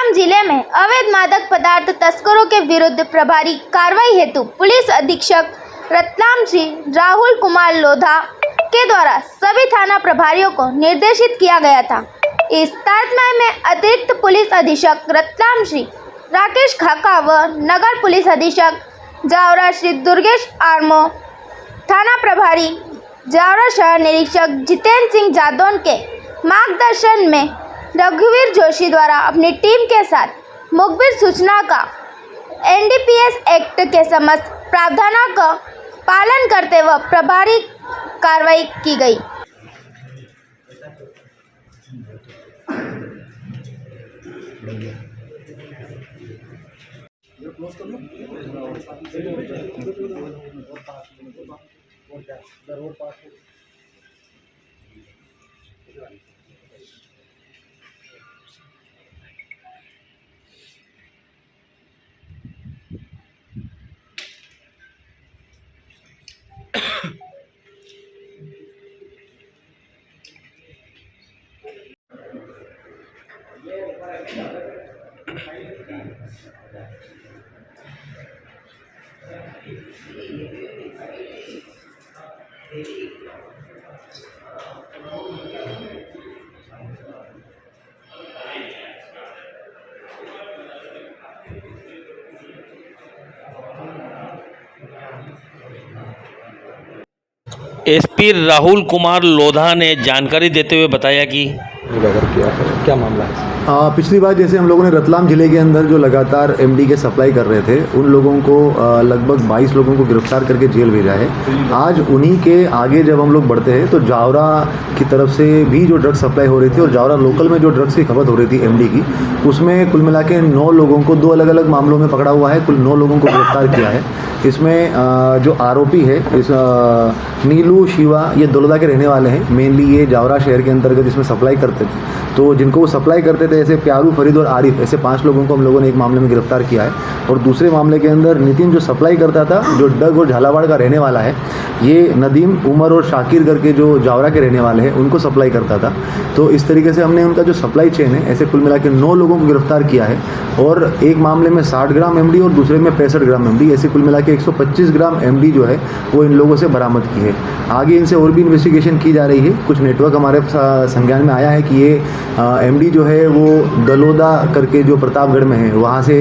रतलाम जिले में अवैध मादक पदार्थ तस्करों के विरुद्ध प्रभारी कार्रवाई हेतु पुलिस अधीक्षक रतलाम श्री राहुल कुमार लोधा के द्वारा सभी थाना प्रभारियों को निर्देशित किया गया था। इस तारतम्य में अतिरिक्त पुलिस अधीक्षक रतलाम श्री राकेश खाका व नगर पुलिस अधीक्षक जावरा श्री दुर्गेश आर्मो, थाना प्रभारी जावरा शहर निरीक्षक जितेंद्र सिंह जादौन के मार्गदर्शन में रघुवीर जोशी द्वारा अपनी टीम के साथ मुखबिर सूचना का एनडीपीएस एक्ट के समस्त प्रावधानों का पालन करते हुए प्रभारी कार्रवाई की गई। एसपी राहुल कुमार लोधा ने जानकारी देते हुए बताया कि क्या मामला है? पिछली बार जैसे हम लोगों ने रतलाम ज़िले के अंदर जो लगातार एमडी के सप्लाई कर रहे थे, उन लोगों को लगभग 22 लोगों को गिरफ्तार करके जेल भेजा है। आज उन्हीं के आगे जब हम लोग बढ़ते हैं तो जावरा की तरफ से भी जो ड्रग्स सप्लाई हो रही थी और जावरा लोकल में जो ड्रग्स की खपत हो रही थी एमडी की, उसमें कुल मिला के 9 लोगों को 2 अलग अलग मामलों में पकड़ा हुआ है। कुल 9 लोगों को गिरफ्तार किया है। इसमें जो आरोपी है इस नीलू शिवा, ये दौलता के रहने वाले हैं। मेनली ये जावरा शहर के अंतर्गत इसमें सप्लाई करते थे, तो जिनको वो सप्लाई करते थे ऐसे प्यारू, फरीद और आरिफ, ऐसे 5 लोगों को हम लोगों ने एक मामले में गिरफ्तार किया है। और दूसरे मामले के अंदर नितिन जो सप्लाई करता था, जो डग और झालावाड़ का रहने वाला है, ये नदीम, उमर और शाकिर करके जो जावरा के रहने वाले हैं, उनको सप्लाई करता था। तो इस तरीके से हमने उनका जो सप्लाई चेन है, ऐसे कुल मिला के 9 लोगों को गिरफ्तार किया है। और एक मामले में 60 ग्राम एमडी और दूसरे में 65 ग्राम एमडी, ऐसे कुल मिला के 125 ग्राम एमडी जो है वो इन लोगों से बरामद की है। आगे इनसे और भी इन्वेस्टिगेशन की जा रही है। कुछ नेटवर्क हमारे संज्ञान में आया है कि ये एमडी जो है वो दलोदा करके जो प्रतापगढ़ में है, वहाँ से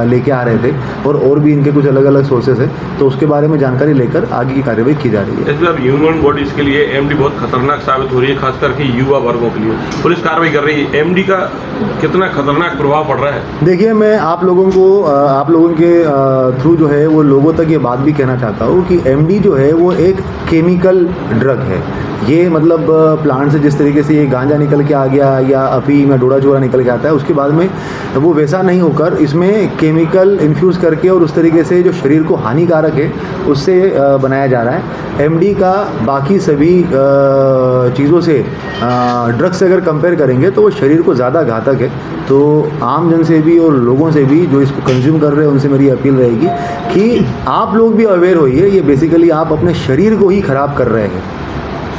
लेके आ रहे थे और भी इनके कुछ अलग अलग सोर्सेज है। तो उसके बारे में जानकारी लेकर आगे की कार्रवाई की जा रही है। इसमें अब ह्यूमन बॉडीज के लिए एमडी बहुत खतरनाक साबित हो रही है, खास करके युवा वर्गों के लिए। पुलिस कार्रवाई कर रही है, एमडी का कितना खतरनाक प्रभाव पड़ रहा है? देखिए, मैं आप लोगों के थ्रू जो है वो लोगों तक ये बात भी कहना चाहता हूँ कि एमडी जो है वो एक केमिकल ड्रग है। ये मतलब प्लांट से जिस तरीके से ये गांजा निकल के आ गया या अफीम या डोडा चूरा निकल के आता है, उसके बाद में वो वैसा नहीं होकर इसमें केमिकल इन्फ्यूज़ करके और उस तरीके से जो शरीर को हानिकारक है उससे बनाया जा रहा है। एमडी का बाकी सभी चीज़ों से, ड्रग्स से अगर कंपेयर करेंगे तो वो शरीर को ज़्यादा घातक है। तो आम जन से भी और लोगों से भी जो इसको कंज्यूम कर रहे हैं, उनसे मेरी अपील रहेगी कि आप लोग भी अवेयर होइए। ये बेसिकली आप अपने शरीर को ही ख़राब कर रहे हैं।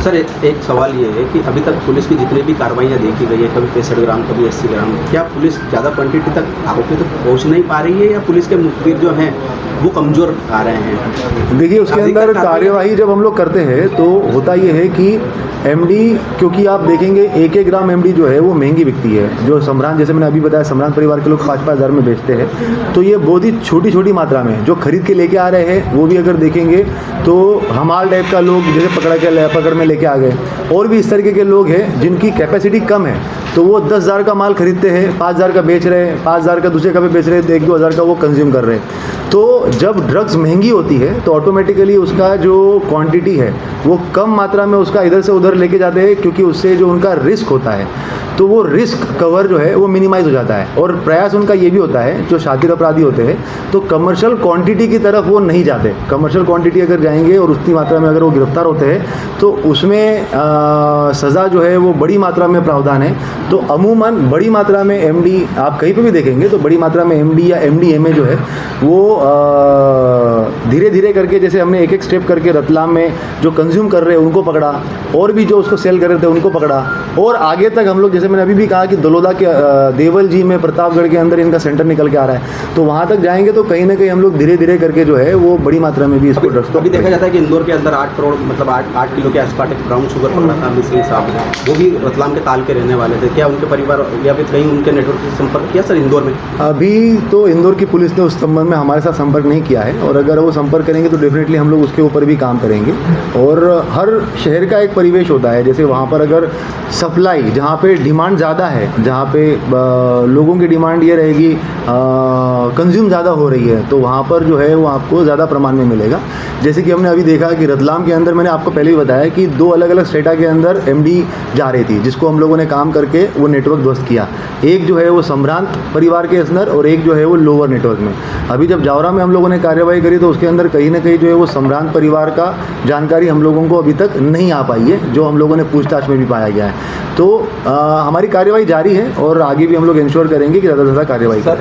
सर, एक सवाल ये है कि अभी तक पुलिस की जितनी भी कार्रवाइयाँ देखी गई है, कभी 65 ग्राम, कभी 80 ग्राम, क्या पुलिस ज़्यादा क्वांटिटी तक आरोपी तक पहुँच नहीं पा रही है या पुलिस के मुखबिर जो हैं वो कमज़ोर आ रहे हैं? देखिए, उसके अंदर कार्यवाही जब हम लोग करते हैं तो होता ये है कि एमडी, क्योंकि आप देखेंगे 1-1 ग्राम एमडी जो है वो महंगी बिकती है। जो सम्रान, जैसे मैंने अभी बताया, सम्रान परिवार के लोग 5-5 हज़ार में बेचते हैं। तो ये बहुत ही छोटी छोटी मात्रा में जो खरीद के लेके आ रहे हैं, वो भी अगर देखेंगे तो हमाल टाइप का लोग जैसे पकड़ में लेके आ गए। और भी इस तरीके के लोग हैं जिनकी कैपेसिटी कम है, तो वो 10,000 का माल खरीदते हैं, 5,000 का बेच रहे हैं, 5,000 का दूसरे का पे बेच रहे हैं, तो 1-2 हज़ार का वो कंज्यूम कर रहे हैं। तो जब ड्रग्स महंगी होती है तो ऑटोमेटिकली उसका जो क्वांटिटी है वो कम मात्रा में उसका इधर से उधर लेके जाते हैं, क्योंकि उससे जो उनका रिस्क होता है तो वो रिस्क कवर जो है वो मिनिमाइज हो जाता है। और प्रयास उनका ये भी होता है, जो शातिर अपराधी होते हैं तो कमर्शियल क्वांटिटी की तरफ वो नहीं जाते। कमर्शियल क्वांटिटी अगर जाएंगे और उतनी मात्रा में अगर वो गिरफ्तार होते हैं तो उसमें सज़ा जो है वो बड़ी मात्रा में प्रावधान है। तो अमूमन बड़ी मात्रा में एमडी आप कहीं पे भी देखेंगे तो बड़ी मात्रा में एमडी या एमडीएमए जो है वो धीरे धीरे करके, जैसे हमने एक एक स्टेप करके रतलाम में जो कंज्यूम कर रहे हैं उनको पकड़ा, और भी जो उसको सेल कर रहे थे उनको पकड़ा, और आगे तक हम लोग, जैसे मैंने अभी भी कहा कि दलोदा के देवल जी में प्रतापगढ़ के अंदर इनका सेंटर निकल के आ रहा है, तो वहाँ तक जाएंगे तो कहीं ना कहीं हम लोग धीरे धीरे करके जो है वो बड़ी मात्रा में भी इसको ड्रग्स को अभी देखा जाता है कि इंदौर के अंदर 8 करोड़ मतलब 8 किलो के आसपास एक ब्राउन शुगर पकड़ा था अमित सिंह साहब ने, वो भी रतलाम के ताल के रहने वाले थे। क्या उनके परिवार या फिर कहीं उनके नेटवर्क से संपर्क किया सर इंदौर में? अभी तो इंदौर की पुलिस ने उस संबंध में हमारे साथ संपर्क नहीं किया है, और अगर वो संपर्क करेंगे तो डेफिनेटली हम लोग उसके ऊपर भी काम करेंगे। और हर शहर का एक परिवेश होता है, जैसे वहाँ पर अगर सप्लाई, जहाँ पे डिमांड ज़्यादा है, जहाँ पे लोगों की डिमांड ये रहेगी कंज्यूम ज़्यादा हो रही है, तो वहाँ पर जो है वो आपको ज़्यादा प्रमाण में मिलेगा। जैसे कि हमने अभी देखा कि रतलाम के अंदर, मैंने आपको पहले भी बताया कि 2 अलग अलग स्टेटा के अंदर एमडी जा रही थी, जिसको हम लोगों ने काम करके वो नेटवर्क ध्वस्त किया। एक जो है वो सम्भ्रांत परिवार के अंदर, और एक जो है वो लोअर नेटवर्क में। अभी जब जावरा में हम लोगों ने कार्रवाई करी तो उसके अंदर कहीं ना कहीं जो है वो सम्भ्रांत परिवार का जानकारी हम लोगों को अभी तक नहीं आ पाई है, जो हम लोगों ने पूछताछ में भी पाया गया है। तो हमारी कार्रवाई जारी है और आगे भी हम लोग इंश्योर करेंगे कि ज़्यादा से ज़्यादा कार्रवाई करें।